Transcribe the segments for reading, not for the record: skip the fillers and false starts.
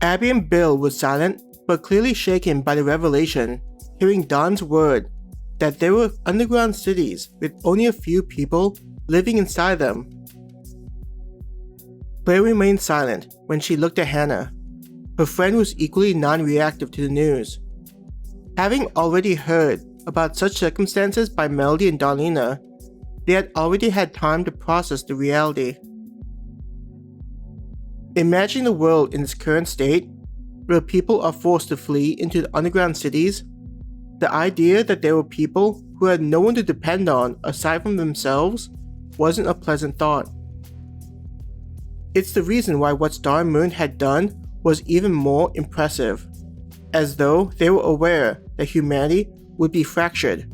Abby and Bill were silent, but clearly shaken by the revelation, hearing Don's word that there were underground cities with only a few people living inside them. Claire remained silent when she looked at Hannah. Her friend was equally non-reactive to the news. Having already heard about such circumstances by Melody and Darlena, they had already had time to process the reality. Imagine the world in its current state, where people are forced to flee into the underground cities. The idea that there were people who had no one to depend on aside from themselves wasn't a pleasant thought. It's the reason why what Star and Moon had done was even more impressive, as though they were aware that humanity would be fractured,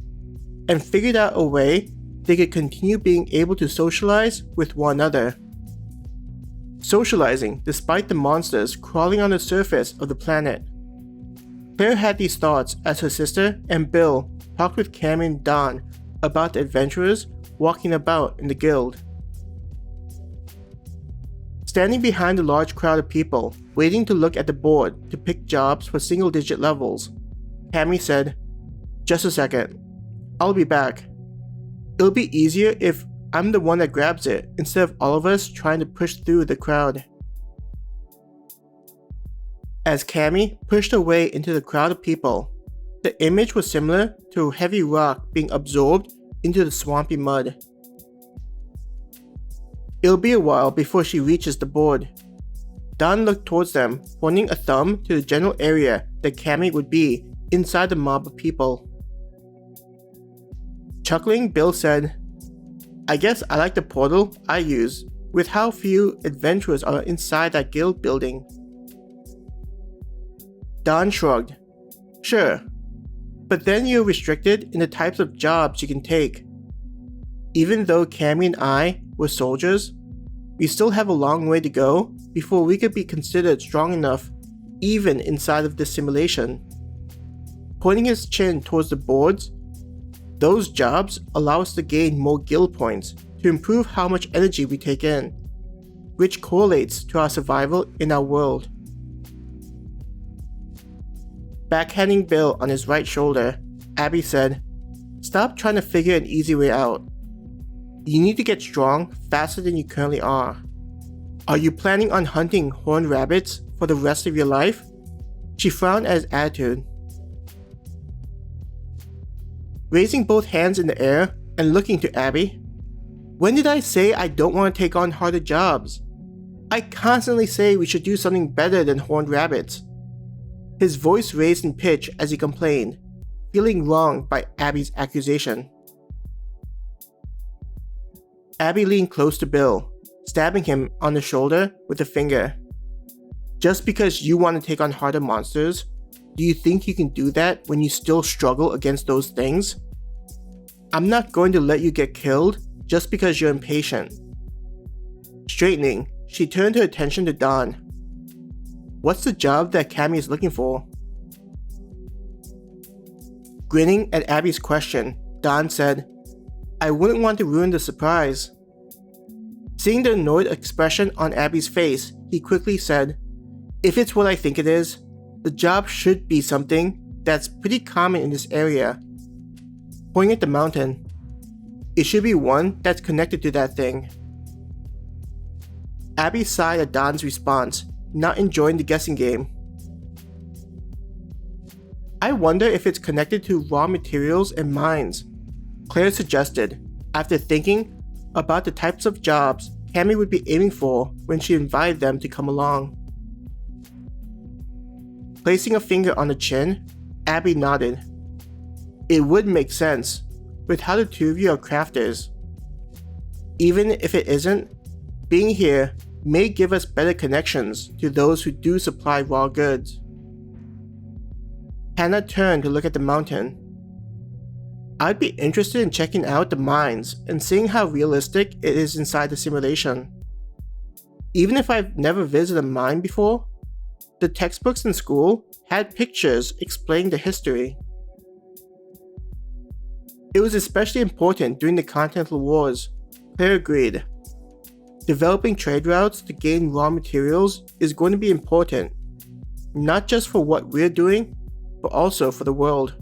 and figured out a way they could continue being able to socialize with one another. Socializing despite the monsters crawling on the surface of the planet. Claire had these thoughts as her sister and Bill talked with Cameron and Don about the adventurers walking about in the guild. Standing behind a large crowd of people, waiting to look at the board to pick jobs for single-digit levels, Cammy said, "Just a second. I'll be back. It'll be easier if I'm the one that grabs it instead of all of us trying to push through the crowd." As Cammy pushed her way into the crowd of people, the image was similar to a heavy rock being absorbed into the swampy mud. It'll be a while before she reaches the board. Don looked towards them, pointing a thumb to the general area that Cammy would be inside the mob of people. Chuckling, Bill said, "I guess I like the portal I use, with how few adventurers are inside that guild building." Don shrugged. "Sure, but then you're restricted in the types of jobs you can take. Even though Cammy and I were soldiers, we still have a long way to go before we could be considered strong enough even inside of this simulation." Pointing his chin towards the boards, "Those jobs allow us to gain more guild points to improve how much energy we take in, which correlates to our survival in our world." Backhanding Bill on his right shoulder, Abby said, "Stop trying to figure an easy way out. You need to get strong faster than you currently are. Are you planning on hunting horned rabbits for the rest of your life?" She frowned at his attitude. Raising both hands in the air and looking to Abby, "When did I say I don't want to take on harder jobs? I constantly say we should do something better than horned rabbits." His voice raised in pitch as he complained, feeling wronged by Abby's accusation. Abby leaned close to Bill, stabbing him on the shoulder with a finger. "Just because you want to take on harder monsters, do you think you can do that when you still struggle against those things? I'm not going to let you get killed just because you're impatient." Straightening, she turned her attention to Don. "What's the job that Cammy is looking for?" Grinning at Abby's question, Don said, "I wouldn't want to ruin the surprise." Seeing the annoyed expression on Abby's face, he quickly said, "If it's what I think it is, the job should be something that's pretty common in this area." Pointing at the mountain, "It should be one that's connected to that thing." Abby sighed at Don's response, not enjoying the guessing game. "I wonder if it's connected to raw materials and mines," Claire suggested, after thinking about the types of jobs Cammy would be aiming for when she invited them to come along. Placing a finger on the chin, Abby nodded. "It would make sense, with how the two of you are crafters. Even if it isn't, being here may give us better connections to those who do supply raw goods." Hannah turned to look at the mountain. "I'd be interested in checking out the mines and seeing how realistic it is inside the simulation. Even if I've never visited a mine before, the textbooks in school had pictures explaining the history. It was especially important during the Continental Wars," Claire agreed. "Developing trade routes to gain raw materials is going to be important, not just for what we're doing, but also for the world.